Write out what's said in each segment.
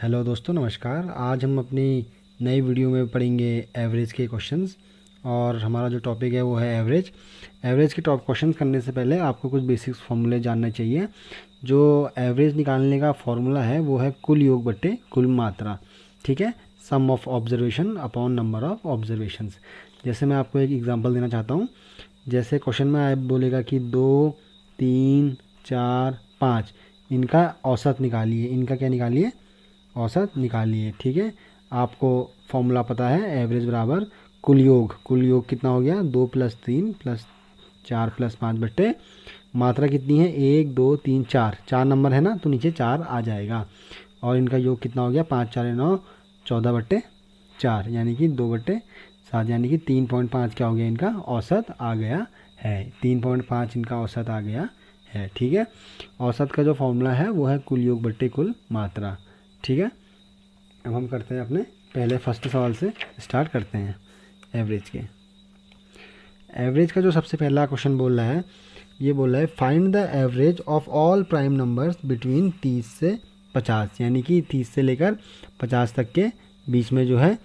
Hello दोस्तों, नमस्कार। आज हम अपनी नई वीडियो में पढ़ेंगे एवरेज के क्वेश्चंस। और हमारा जो टॉपिक है वो है एवरेज। एवरेज के टॉप क्वेश्चन करने से पहले आपको कुछ बेसिक्स फार्मूले जानने चाहिए। जो एवरेज निकालने का फार्मूला है वो है कुल योग बट्टे कुल मात्रा। ठीक है, sum of observation upon number of observations. जैसे मैं आपको एक एग्जांपल देना चाहता हूँ। जैसे क्वेश्चन में आप बोलेगा कि 2, 3, 4, 5 इनका औसत निकालिए। इनका क्या निकालिए? औसत निकालिए। ठीक है, आपको फॉर्मूला पता है, एवरेज बराबर कुल योग। कुल योग कितना हो गया? 2 + 3 + 4 + 5 बट्टे मात्रा कितनी है? 1, 2, 3, 4। 4 नंबर है ना, तो नीचे 4 आ जाएगा। और इनका योग कितना हो गया? 5 × 4 = 9, 14 बट्टे 4, यानी कि 2/7, यानी कि 3.5 क्या हो गया? इनका औसत आ गया है। 3.5 इनका औसत आ गया है। ठीक है, औसत का जो फॉर्मूला है वो है कुल योग बट्टे कुल मात्रा। ठीक है, अब हम करते हैं अपने पहले फर्स्ट सवाल से स्टार्ट करते हैं एवरेज के। एवरेज का जो सबसे पहला क्वेश्चन बोल रहा है, ये बोल रहा है find the average of all prime numbers between 30 से 50, यानी कि 30 से लेकर 50 तक के बीच में जो है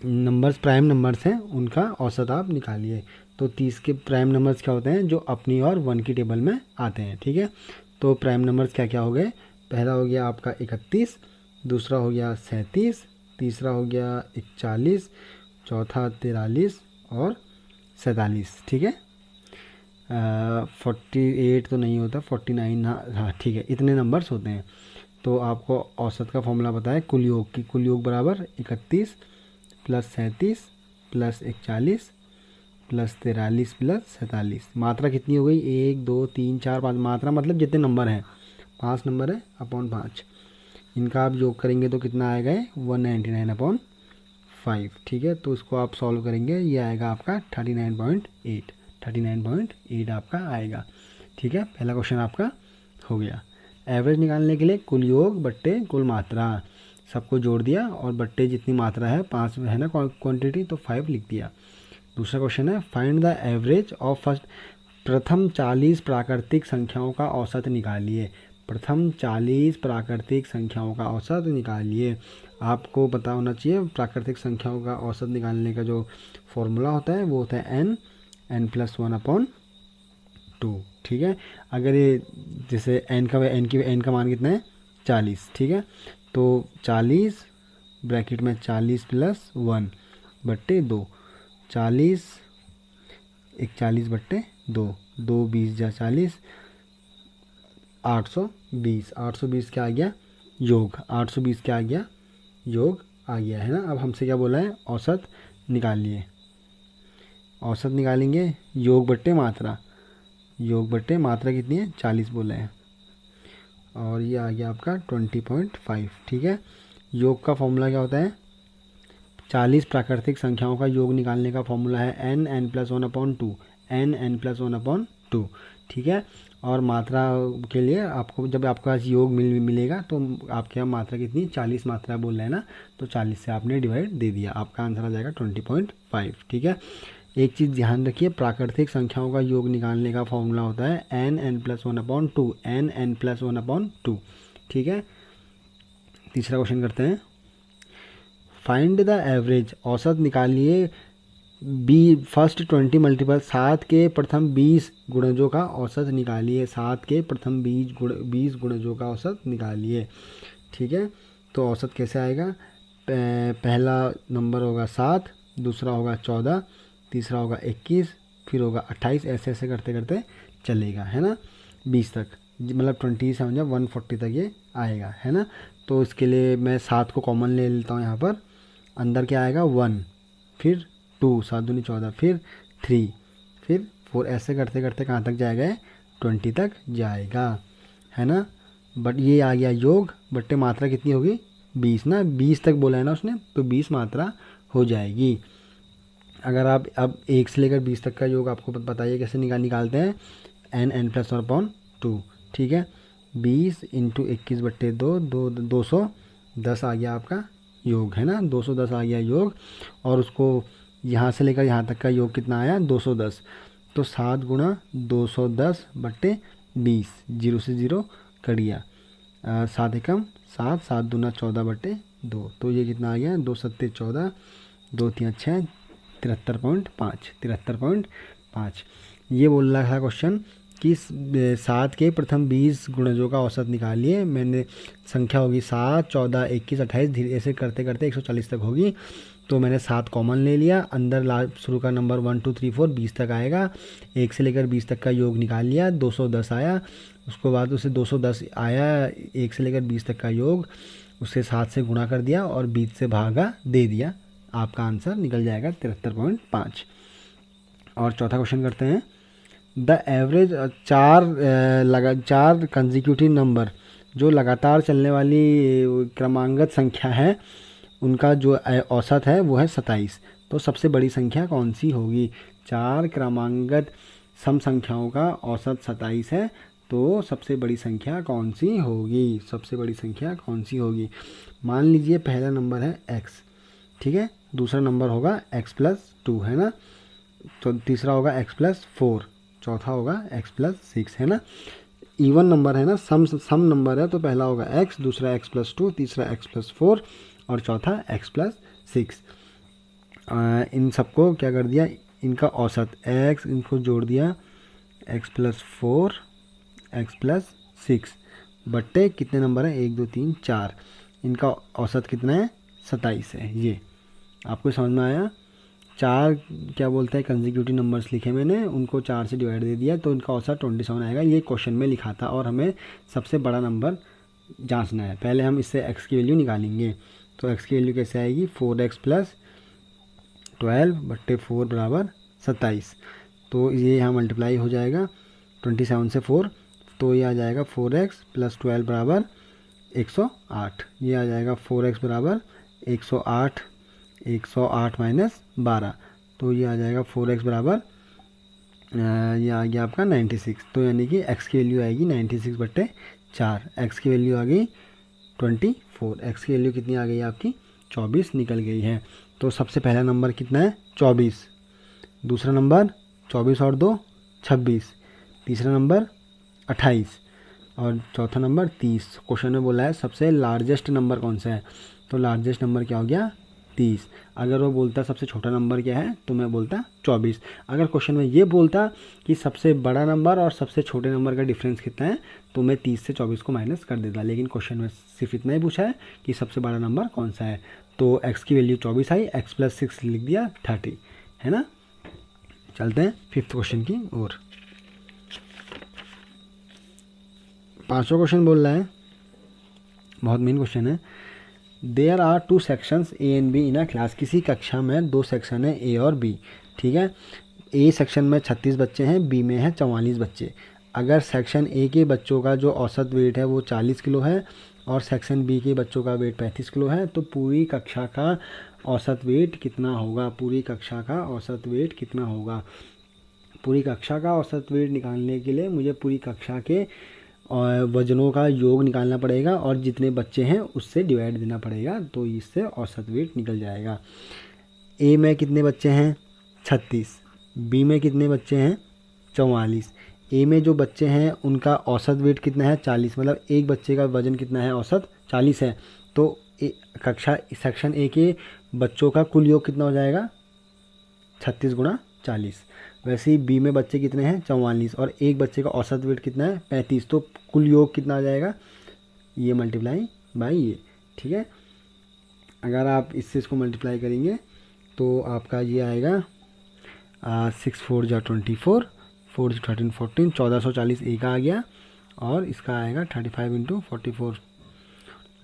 नंबर्स, प्राइम नंबर्स हैं, उनका औसत आप निकालिए। तो 30 के प्राइम नंबर्स क्या होते हैं? जो अपनी और 1 की टेबल में आते हैं। ठीक है, तो प्राइम नंबर्स क्या क्या हो गए? पहला हो गया आपका 31, दूसरा हो गया 37, तीसरा हो गया 41, चौथा 43 और 47। ठीक है, 48 तो नहीं होता, 49, हाँ ठीक है, इतने नंबर्स होते हैं। तो आपको औसत का फॉर्मूला पता है कुल योग की। कुल योग बराबर 31 + 37 + 41 + 43 + 47। मात्रा कितनी हो गई? 1, 2, 3, 4, 5। मात्रा मतलब जितने नंबर हैं, 5 नंबर है अपॉन 5। इनका आप योग करेंगे तो कितना आएगा? 199/5। ठीक है, तो इसको आप सॉल्व करेंगे, ये आएगा आपका 39.8। 39.8 आपका आएगा। ठीक है, पहला क्वेश्चन आपका हो गया। एवरेज निकालने के लिए कुल योग बट्टे कुल मात्रा, सबको जोड़ दिया और बट्टे जितनी मात्रा है, 5 है ना क्वांटिटी, तो 5 लिख दिया। दूसरा क्वेश्चन है find the average of first, प्रथम 40 प्राकृतिक संख्याओं का औसत निकालिए। प्रथम 40 प्राकृतिक संख्याओं का औसत निकालिए। आपको पता होना चाहिए प्राकृतिक संख्याओं का औसत निकालने का जो फॉर्मूला होता है वो होता है n+1/2। ठीक है, अगर ये जैसे n का मान कितना है? 40। ठीक है, तो 40 ब्रैकेट में 40 + 1 बट्टे 2, 40 41/2, 2 20 जा 40, 820। 820 क्या आ गया? योग। 820 क्या आ गया? योग आ गया है ना। अब हमसे क्या बोला है? औसत निकालिए। औसत निकालेंगे योग बट्टे मात्रा। योग बट्टे मात्रा कितनी है? 40 बोला है, और ये आ गया आपका 20.5। ठीक है, योग का फॉर्मूला क्या होता है? 40 प्राकृतिक संख्याओं का योग निकालने का फॉर्मूला है n+1/2। n+1/2। ठीक है, और मात्रा के लिए आपको जब आपके पास योग मिलेगा तो आपके यहाँ मात्रा कितनी? 40 मात्रा बोल रहे हैं ना, तो 40 से आपने डिवाइड दे दिया, आपका आंसर आ जाएगा 20.5। ठीक है, एक चीज़ ध्यान रखिए, प्राकृतिक संख्याओं का योग निकालने का फॉर्मूला होता है n+1/2। n+1/2। ठीक है, तीसरा क्वेश्चन करते हैं। फाइंड द एवरेज, औसत निकालिए फर्स्ट 20 मल्टीपल, 7 के प्रथम 20 गुणजों का औसत निकालिए। 7 के प्रथम 20 गुणजों का औसत निकालिए। ठीक है, तो औसत कैसे आएगा? पहला नंबर होगा 7, दूसरा होगा 14, तीसरा होगा 21, फिर होगा 28, ऐसे ऐसे करते करते चलेगा, है ना, 20 तक, मतलब 20 समझा 140 तक ये आएगा, है ना। तो इसके लिए मैं 7 को कॉमन ले लेता हूँ यहाँ पर। अंदर क्या आएगा? 1, फिर 2, 7 दूनी 14, फिर 3, फिर 4, ऐसे करते करते कहाँ तक जाएगा? 20 तक जाएगा, है ना। बट ये आ गया योग बट्टे मात्रा कितनी होगी? 20 ना, 20 तक बोला है ना उसने, तो 20 मात्रा हो जाएगी। अगर आप अब 1 से लेकर 20 तक का योग आपको बताइए कैसे निकालते हैं? n+1/2। ठीक है, 20 × 21/2, 210 आ गया आपका योग, है ना, 210 आ गया योग। और उसको यहाँ से लेकर यहाँ तक का योग कितना आया? 210। तो 7 × 210/20, 0 से 0 कट गया, 7 एकम 7, 7 दूना 14 बटे 2, तो ये कितना आ गया 2 सत्ते 14, 2 3 6, 73.5, 73.5। ये बोल रहा था क्वेश्चन कि 7 के प्रथम 20 गुणजों का औसत निकालिए। मैंने संख्या होगी 7, 14, 21, 28, धीरे ऐसे करते करते 140 तक होगी, तो मैंने 7 कॉमन ले लिया। अंदर लास्ट शुरू का नंबर 1 2 3 4 20 तक आएगा। 1 से लेकर 20 तक का योग निकाल लिया, 210 आया। उसके बाद उसे 210 आया 1 से लेकर 20 तक का योग, उससे 7 से गुणा कर दिया और 20 से भागा दे दिया। आपका आंसर निकल जाएगा 73.5। और चौथा क्वेश्चन करते हैं। द एवरेज चार कंजिक्यूटिव नंबर, जो लगातार चलने वाली क्रमांगत संख्या है, उनका जो औसत है वो है 27। तो सबसे बड़ी संख्या कौन सी होगी? 4 क्रमांगत सम संख्याओं का औसत 27 है, तो सबसे बड़ी संख्या कौन सी होगी? सबसे बड़ी संख्या कौन सी होगी? मान लीजिए पहला नंबर है x, ठीक है, दूसरा नंबर होगा x+2, है ना, तो तीसरा होगा x+4, चौथा होगा x+6, है ना। इवन नंबर है ना, सम नंबर है, तो पहला होगा x, दूसरा x+2, तीसरा x+4 और चौथा x+6। इन सबको क्या कर दिया, इनका औसत x, इनको जोड़ दिया x+4, x+6 बट्टे कितने नंबर है 1 2 3 4, इनका औसत कितना है 27 है। ये आपको समझ में आया? 4 क्या बोलते हैं कंजिक्यूटिव नंबर्स लिखे मैंने, उनको 4 से डिवाइड दे दिया, तो इनका औसत 27 आएगा। ये क्वेश्चन में लिखा था और हमें सबसे बड़ा नंबर जांचना है। पहले हम इससे x की वैल्यू निकालेंगे, तो x की वैल्यू कैसे आएगी, 4x + 12 बट्टे 4 बराबर 27। तो ये यहाँ मल्टीप्लाई हो जाएगा 27 से 4, तो ये आ जाएगा 4x + 12 बराबर 108। ये आ जाएगा 4x बराबर 108, 108 - 12, तो ये आ जाएगा 4x बराबर ये आ गया आपका 96। तो यानी कि x की वैल्यू आएगी 96 बट्टे 4, x की वैल्यू आ गई 24, x की वैल्यू कितनी आ गई आपकी 24 निकल गई है। तो सबसे पहला नंबर कितना है 24, दूसरा नंबर 24 और 2 26, तीसरा नंबर 28 और चौथा नंबर 30। क्वेश्चन में बोला है सबसे लार्जेस्ट नंबर कौन सा है, तो लार्जेस्ट नंबर क्या हो गया 30। अगर वो बोलता सबसे छोटा नंबर क्या है, तो मैं बोलता 24। अगर क्वेश्चन में ये बोलता कि सबसे बड़ा नंबर और सबसे छोटे नंबर का डिफरेंस कितना है, तो मैं 30 से 24 को माइनस कर देता। लेकिन क्वेश्चन में सिर्फ इतना ही पूछा है कि सबसे बड़ा नंबर कौन सा है, तो x की वैल्यू 24 आई, x+6 लिख दिया 30, है ना। चलते हैं 5th क्वेश्चन की ओर। 5वां क्वेश्चन बोल रहा है, बहुत मेन क्वेश्चन है। There are 2 sections A and B in a class. किसी कक्षा में 2 सेक्शन है ए और बी, ठीक है। ए सेक्शन में 36 बच्चे हैं, बी में है 44 बच्चे। अगर सेक्शन ए के बच्चों का जो औसत वेट है वो 40 किलो है और सेक्शन बी के बच्चों का वेट 35 किलो है, तो पूरी कक्षा का औसत वेट कितना होगा? पूरी कक्षा का औसत वेट कितना होगा? पूरी कक्षा का औसत वेट निकालने के लिए मुझे पूरी कक्षा के वजनों का योग निकालना पड़ेगा और जितने बच्चे हैं उससे डिवाइड देना पड़ेगा, तो इससे औसत वेट निकल जाएगा। ए में कितने बच्चे हैं 36, बी में कितने बच्चे हैं 44। ए में जो बच्चे हैं उनका औसत वेट कितना है 40, मतलब एक बच्चे का वज़न कितना है औसत 40 है, तो कक्षा सेक्शन ए के बच्चों का कुल योग कितना हो जाएगा 36 × 40। वैसे ही बी में बच्चे कितने हैं 44 और एक बच्चे का औसत वेट कितना है 35, तो कुल योग कितना आ जाएगा, ये मल्टीप्लाई बाई ये, ठीक है। अगर आप इससे इसको मल्टीप्लाई करेंगे तो आपका ये आएगा 6 4 × 24, 4 13 14, 1440 ए का आ गया और इसका आएगा 35 × 44,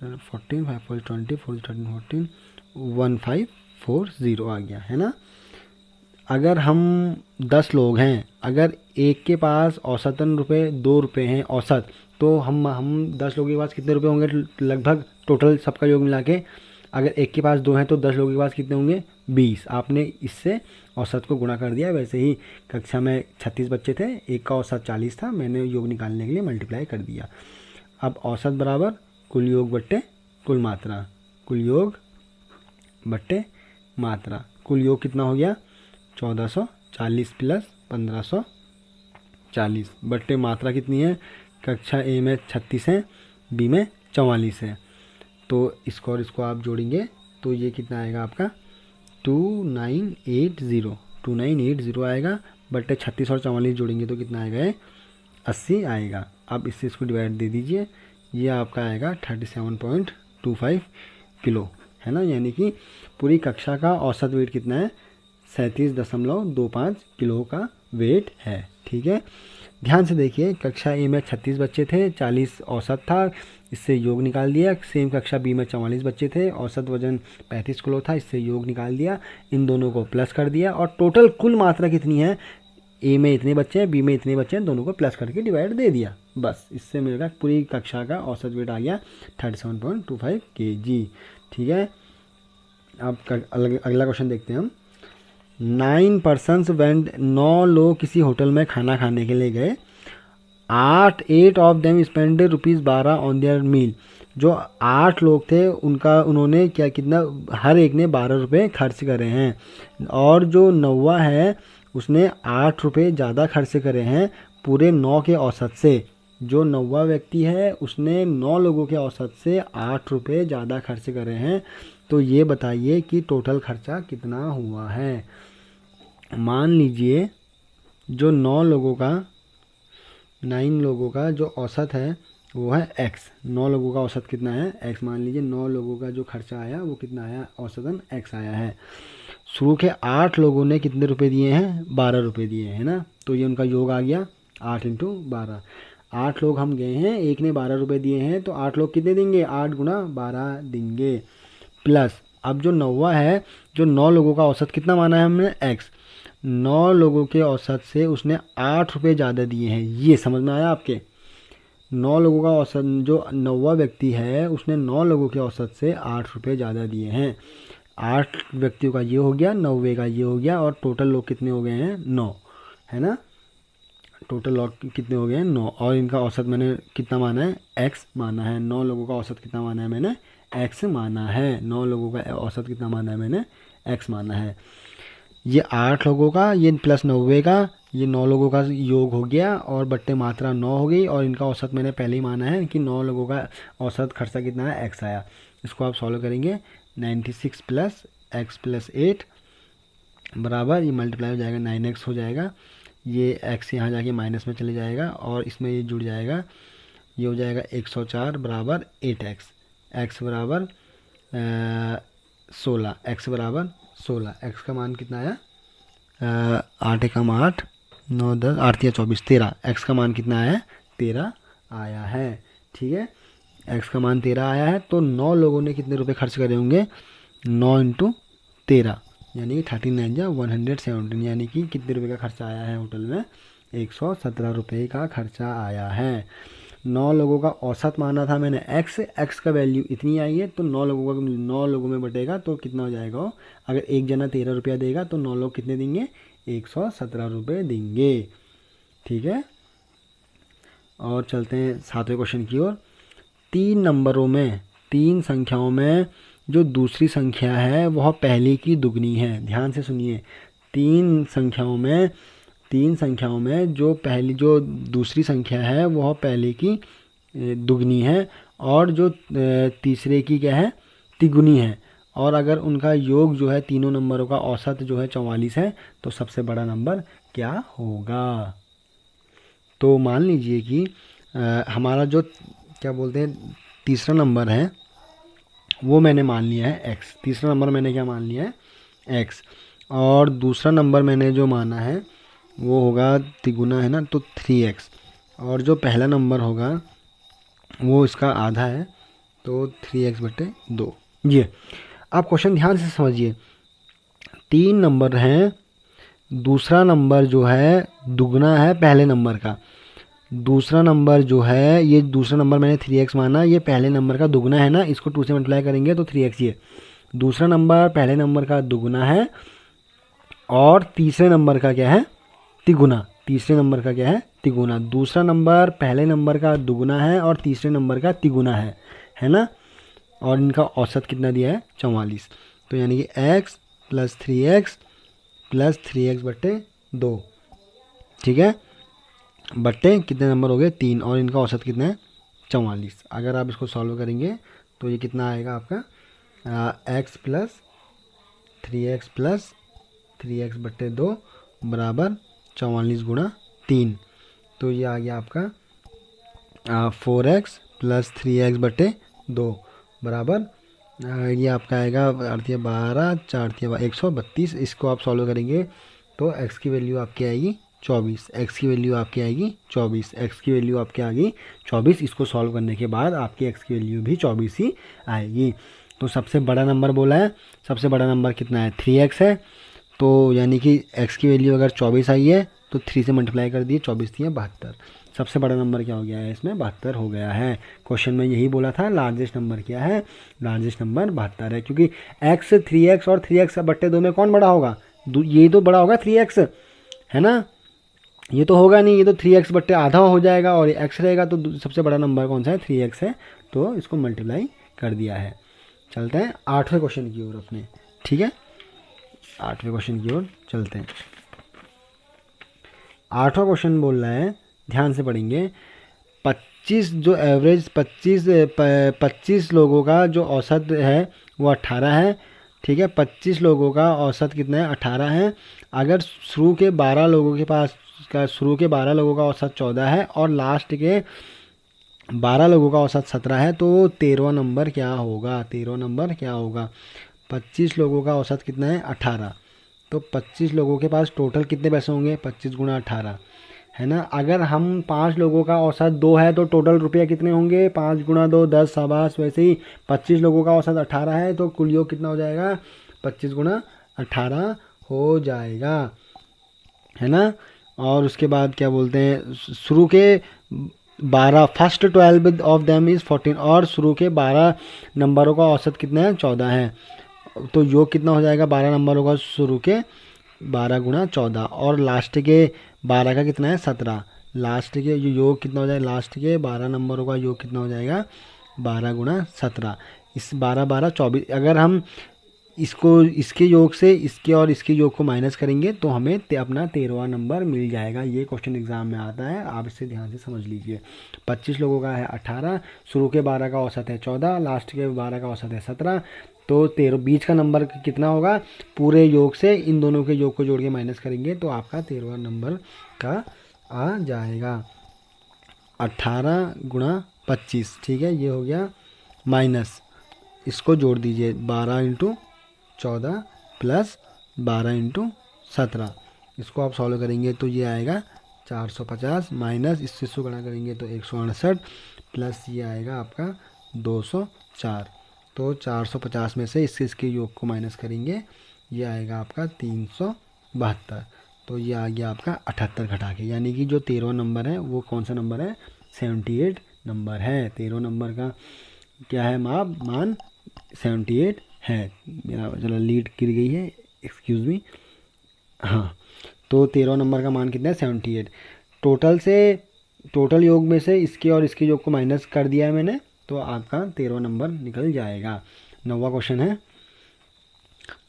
14 5 4 20, 4 13 14, 1540 आ गया, है ना। अगर हम 10 लोग हैं, अगर एक के पास औसतन रुपये 2 रुपये हैं औसत, तो हम 10 लोगों के पास कितने रुपए होंगे लगभग टोटल सबका योग मिला के? अगर एक के पास 2 हैं तो 10 लोगों के पास कितने होंगे 20। आपने इससे औसत को गुणा कर दिया। वैसे ही कक्षा में 36 बच्चे थे, एक का औसत 40 था, मैंने योग निकालने के लिए मल्टीप्लाई कर दिया। अब औसत बराबर कुल योग बट्टे कुल मात्रा, कुल योग बट्टे मात्रा। कुल योग कितना हो गया 1440 + 1540 बट्टे मात्रा कितनी है, कक्षा ए में 36 है, बी में 44 है। तो इसको और इसको आप जोड़ेंगे तो ये कितना आएगा आपका 2980 आएगा, बटे 36 और 44 जोड़ेंगे तो कितना आएगा, 80 आएगा। अब इससे इसको डिवाइड दे दीजिए, ये आपका आएगा 37.25 किलो, है ना। यानी कि पूरी कक्षा का औसत वेट कितना है, 37.25 किलो का वेट है। ठीक है, ध्यान से देखिए, कक्षा ए में 36 बच्चे थे, 40 औसत था, इससे योग निकाल दिया। सेम कक्षा बी में 44 बच्चे थे, औसत वजन 35 किलो था, इससे योग निकाल दिया, इन दोनों को प्लस कर दिया, और टोटल कुल मात्रा कितनी है, ए में इतने बच्चे हैं, बी में इतने बच्चे हैं, दोनों को प्लस करके डिवाइड दे दिया। बस इससे मेरा पूरी कक्षा का औसत वेट आ गया 37.25 kg। ठीक है, अब अगला क्वेश्चन देखते हैं हम। 9 पर्सन्स वेंट, 9 लोग किसी होटल में खाना खाने के लिए गए। 8 of them spend ₹12 on their meal. जो 8 लोग थे उन्होंने क्या कितना, हर एक ने 12 रुपये खर्च करे हैं, और जो 9वां है उसने 8 रुपये ज़्यादा खर्च करे हैं पूरे 9 के औसत से। जो 9वां व्यक्ति है उसने 9 लोगों के औसत से 8 रुपये ज़्यादा खर्च करे हैं। तो ये बताइए कि टोटल खर्चा कितना हुआ है। मान लीजिए जो 9 लोगों का जो औसत है वो है x। 9 लोगों का औसत कितना है, x। मान लीजिए 9 लोगों का जो खर्चा आया वो कितना आया, औसतन x आया है। शुरू के 8 लोगों ने कितने रुपए दिए हैं, 12 रुपये दिए हैं ना, तो ये उनका योग आ गया 8 × 12। 8 लोग हम गए हैं, एक ने 12 रुपये दिए हैं, तो 8 लोग कितने देंगे, 8 × 12 देंगे। प्लस अब जो 9वां है, जो 9 लोगों का औसत कितना माना है हमने, x। 9 लोगों के औसत से उसने 8 रुपये ज़्यादा दिए हैं। ये समझ में आया आपके। 9 लोगों का औसत, जो 9वां व्यक्ति है उसने 9 लोगों के औसत से 8 रुपये ज़्यादा दिए हैं। 8 व्यक्तियों का ये हो गया, 9वें का ये हो गया, और टोटल लोग कितने हो गए हैं, 9, है ना। टोटल लोग कितने हो गए हैं, 9, और इनका औसत मैंने कितना माना है, x माना है। 9 लोगों का औसत कितना माना है मैंने, x माना है। 9 लोगों का औसत कितना माना है मैंने, x माना है। ये 8 लोगों का, ये प्लस 90 का, ये 9 लोगों का योग हो गया, और बट्टे मात्रा 9 हो गई, और इनका औसत मैंने पहले ही माना है कि 9 लोगों का औसत खर्चा कितना है, x आया। इसको आप सॉल्व करेंगे, 96 + x + 8 बराबर, ये मल्टीप्लाई हो जाएगा 9x हो जाएगा, ये x यहाँ जाके माइनस में चले जाएगा, और इसमें ये जुड़ जाएगा, ये हो जाएगा 104 बराबर 8x। x बराबर 16, x बराबर 16। x का मान कितना आया, 8 एकम 8, 9 10, 8 या 24, 13। x का मान कितना आया है, 13 आया है। ठीक है, x का मान 13 आया है। तो 9 लोगों ने कितने रुपए खर्च करे होंगे, 9 × 13 यानी कि 39 या 117, यानी कि कितने रुपए का खर्चा आया है होटल में, 117 रुपये का खर्चा आया है। 9 लोगों का औसत माना था मैंने x का वैल्यू इतनी आई है, तो 9 लोगों में बटेगा तो कितना हो जाएगा वो, अगर एक जना 13 रुपया देगा तो 9 लोग कितने देंगे, 117 रुपये देंगे। ठीक है, और चलते हैं 7वें क्वेश्चन की ओर। 3 संख्याओं में जो दूसरी संख्या है वह पहले की दुगनी है। ध्यान से सुनिए, 3 संख्याओं में जो दूसरी संख्या है वह पहले की दुगनी है, और जो तीसरे की क्या है, तिगुनी है। और अगर उनका योग जो है, तीनों नंबरों का औसत जो है 44 है, तो सबसे बड़ा नंबर क्या होगा। तो मान लीजिए कि हमारा जो क्या बोलते हैं तीसरा नंबर है वो मैंने मान लिया है x। तीसरा नंबर मैंने क्या मान लिया है, x। और दूसरा नंबर मैंने जो माना है वो होगा तिगुना, है ना, तो 3x। और जो पहला नंबर होगा वो इसका आधा है, तो 3x/2। ये आप क्वेश्चन ध्यान से समझिए। 3 नंबर हैं, दूसरा नंबर जो है दुगना है पहले नंबर का। दूसरा नंबर जो है, ये दूसरा नंबर मैंने 3x माना, ये पहले नंबर का दुगना है ना, इसको 2 से मल्टीप्लाई करेंगे तो 3x। ये दूसरा नंबर पहले नंबर का दुगना है, और तीसरे नंबर का क्या है, तिगुना। तीसरे नंबर का क्या है, तिगुना। दूसरा नंबर पहले नंबर का दुगना है और तीसरे नंबर का तिगुना है ना। और इनका औसत कितना दिया है, 44। तो यानी कि x + 3x + 3x/2। ठीक है, बट्टे कितने नंबर हो गए, 3, और इनका औसत कितना है, 44। अगर आप इसको सॉल्व करेंगे तो ये कितना आएगा आपका एक्स प्लस 3x बट्टे 2 बराबर 44 गुणा 3। तो ये आ गया आपका 4x प्लस 3x बटे 2 बराबर ये आपका आएगा 12 4 132। इसको आप सॉल्व करेंगे तो x की वैल्यू आपकी आएगी 24, x की वैल्यू आपकी आएगी 24, x की वैल्यू आपकी आ गई 24। इसको सॉल्व करने के बाद आपकी x की वैल्यू भी 24 ही आएगी। तो सबसे बड़ा नंबर बोला है, सबसे बड़ा नंबर कितना है 3x है। तो यानी कि x की वैल्यू अगर 24 आई है तो 3 से मल्टीप्लाई कर दिए, 24 थी 72। सबसे बड़ा नंबर क्या हो गया है इसमें 72 हो गया है। क्वेश्चन में यही बोला था लार्जेस्ट नंबर क्या है, लार्जेस्ट नंबर 72 है। क्योंकि x 3x और 3x बट्टे 2 में कौन बड़ा होगा, ये तो बड़ा होगा 3x है ना, ये तो होगा नहीं, ये तो 3x बट्टे आधा हो जाएगा और x रहेगा। तो सबसे बड़ा नंबर कौन सा है 3x है, तो इसको मल्टीप्लाई कर दिया है। चलते हैं 8वें क्वेश्चन की ओर अपने, ठीक है 8वें क्वेश्चन की ओर चलते हैं। 8वां क्वेश्चन बोल रहा है, ध्यान से पढ़ेंगे, 25 जो एवरेज 25 लोगों का जो औसत है वो 18 है, ठीक है 25 लोगों का औसत कितना है 18 है। अगर शुरू के 12 लोगों के पास शुरू के 12 लोगों का औसत 14 है और लास्ट के 12 लोगों का औसत 17 है, तो 13वां नंबर क्या होगा, 13वां नंबर क्या होगा। 25 लोगों का औसत कितना है 18, तो 25 लोगों के पास टोटल कितने पैसे होंगे 25 गुणा 18 है ना। अगर हम 5 लोगों का औसत 2 है तो टोटल रुपया कितने होंगे 5 गुणा 2 10 शाबाश। वैसे ही 25 लोगों का औसत 18 है तो कुल योग कितना हो जाएगा 25 गुणा 18 हो जाएगा, है ना। और उसके बाद क्या बोलते हैं, शुरू के 12 फर्स्ट 12 ऑफ देम इज़ 14, और शुरू के 12 नंबरों का औसत कितना है 14 है। तो योग कितना हो जाएगा 12 नंबरों का शुरू के 12 गुणा 14 और लास्ट के 12 का कितना है 17। लास्ट के योग कितना हो जाएगा, लास्ट के 12 नंबरों का योग कितना हो जाएगा 12 गुणा 17। इस 12 12 24। अगर हम इसको इसके योग से इसके और इसके योग को माइनस करेंगे तो हमें अपना 13वां नंबर मिल जाएगा। ये क्वेश्चन एग्जाम में आता है, आप इसे ध्यान से समझ लीजिए। 25 लोगों का है 18, शुरू के 12 का औसत है 14, लास्ट के 12 का औसत है 17। तो 13 बीच का नंबर कितना होगा, पूरे योग से इन दोनों के योग को जोड़ के माइनस करेंगे तो आपका 13वां नंबर का आ जाएगा 18 गुणा 25, ठीक है ये हो गया माइनस। इसको जोड़ दीजिए 12 इंटू 14 प्लस 12 इंटू 17। इसको आप सॉल्व करेंगे तो ये आएगा 450 माइनस इससे इसको गणना करेंगे तो 168 प्लस ये आएगा आपका 204। तो 450 में से इसके योग को माइनस करेंगे, ये आएगा आपका 372। तो ये आ गया आपका 78 घटा के, यानी कि जो 13वां नंबर है वो कौन सा नंबर है 78 नंबर है। 13वां नंबर का क्या है मान 78 है। मेरा चलो लीड गिर गई है, एक्सक्यूज़ मी। हाँ तो 13वां नंबर का मान कितना है 78। टोटल योग में से इसके और इसके योग को माइनस कर दिया है मैंने, तो आपका 13वां नंबर निकल जाएगा। 9वां क्वेश्चन है,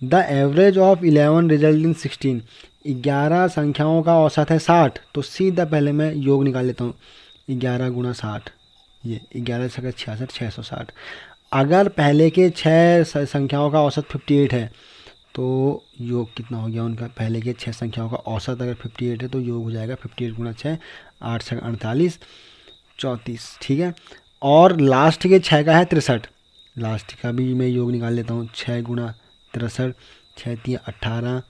the average of 11 result in 16। 11 संख्याओं का औसत है 60। तो सीधा पहले मैं योग निकाल लेता हूँ, 11 गुणा 60, ये 11 से 66 660। अगर पहले के 6 संख्याओं का औसत 58 है तो योग कितना हो गया उनका, पहले के 6 संख्याओं का औसत अगर 58 है तो योग हो जाएगा 58 गुणा 6 8 से 48 34, ठीक है। और लास्ट के 6 का है 63, लास्ट का भी मैं योग निकाल लेता हूँ 6 गुणा 63 6 3 18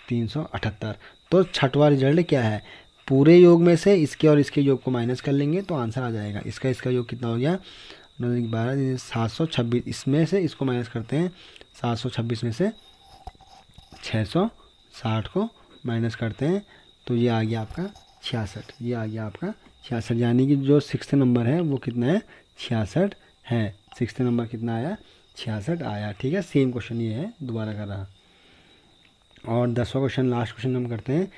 378। तो छठवां रिजल्ट क्या है, पूरे योग में से इसके और इसके योग को माइनस कर लेंगे तो आंसर आ जाएगा। इसका योग कितना हो गया 12 726, इसमें से इसको माइनस करते हैं 726 में से 660 को माइनस करते हैं तो ये आ गया आपका 66। ये आ गया आपका 66, यानी कि जो 6th नंबर है वो कितना है 66 है। 6th नंबर कितना आया 66 आया, ठीक है। सेम क्वेश्चन ये है, दोबारा कर रहा। और 10वां क्वेश्चन लास्ट क्वेश्चन हम करते हैं,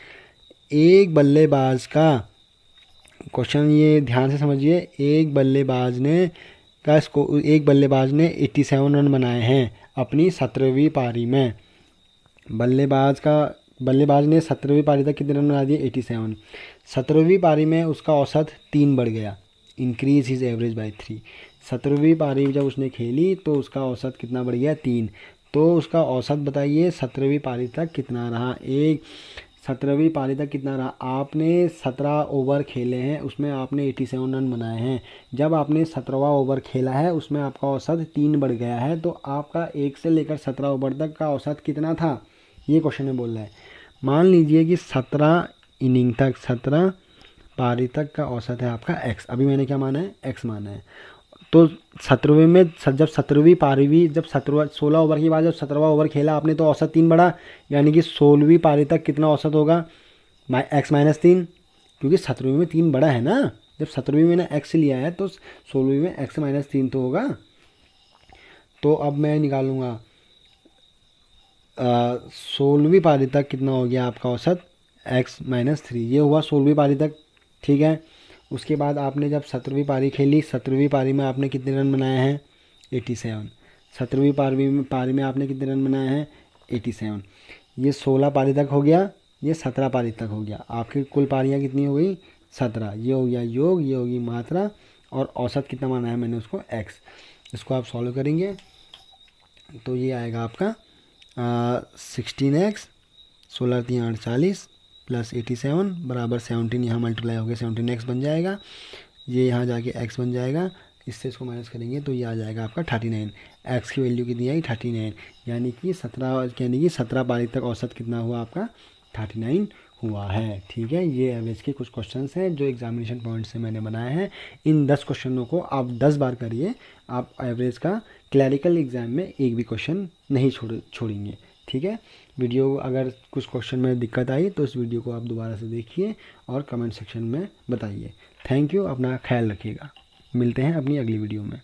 एक बल्लेबाज का क्वेश्चन, ये ध्यान से समझिए। एक बल्लेबाज ने 87 रन बनाए हैं अपनी 17वीं पारी में। बल्लेबाज ने 17वीं पारी तक कितने रन बना दिए 87। 17वीं पारी में उसका औसत 3 बढ़ गया, इंक्रीज हिज एवरेज बाय 3। 17वीं पारी जब उसने खेली तो उसका औसत कितना बढ़ गया 3। तो उसका औसत बताइए 17वीं पारी तक कितना रहा। 17वीं पारी तक कितना रहा। आपने 17 ओवर खेले हैं, उसमें आपने 87 रन बनाए हैं। जब आपने 17वां ओवर खेला है उसमें आपका औसत 3 बढ़ गया है। तो आपका 1 से लेकर 17 ओवर तक का औसत कितना था, ये क्वेश्चन में बोल रहा है। मान लीजिए कि 17 इनिंग तक, 17 पारी तक का औसत है आपका x। अभी मैंने क्या माना है, x माना है। तो 17वें में जब 17वीं पारी, जब 16 ओवर के बाद जब 17वां ओवर खेला आपने तो औसत 3 बढ़ा, यानी कि 16वीं पारी तक कितना औसत होगा, x-3, क्योंकि 17वीं में 3 बढ़ा है ना। जब 17वीं में मैंने x लिया है तो 16वीं में x-3 तो होगा। तो अब मैं निकालूंगा 16वीं पारी तक कितना हो गया आपका औसत x-3, ये हुआ 16वीं पारी तक, ठीक है। उसके बाद आपने जब 17वीं पारी खेली, 17वीं पारी में आपने कितने रन बनाए हैं 87। 17वीं पारी में आपने कितने रन बनाए हैं 87। ये 16 पारी तक हो गया, ये 17 पारी तक हो गया। आपकी कुल पारियाँ कितनी हो गई 17। ये हो गया योग, ये होगी मात्रा, और औसत कितना माना है मैंने उसको x। इसको आप सॉल्व करेंगे तो ये आएगा आपका 16x, 16×3=48 प्लस 87 बराबर 17, यहाँ मल्टीप्लाई हो गया 17x बन जाएगा। ये यहाँ जाके x बन जाएगा, इससे इसको माइनस करेंगे तो ये आ जाएगा आपका 39। x की वैल्यू कितनी आई 39, यानी कि 17 पारी तक औसत कितना हुआ आपका 39 हुआ है। ठीक है, ये एवरेज के कुछ क्वेश्चंस हैं जो एग्जामिनेशन पॉइंट से मैंने बनाए हैं। इन 10 क्वेश्चनों को आप 10 बार करिए, आप एवरेज का क्लैरिकल एग्जाम में एक भी क्वेश्चन नहीं छोड़ेंगे। ठीक है, वीडियो अगर कुछ क्वेश्चन में दिक्कत आई तो इस वीडियो को आप दोबारा से देखिए और कमेंट सेक्शन में बताइए। थैंक यू, अपना ख्याल रखिएगा। मिलते हैं अपनी अगली वीडियो में।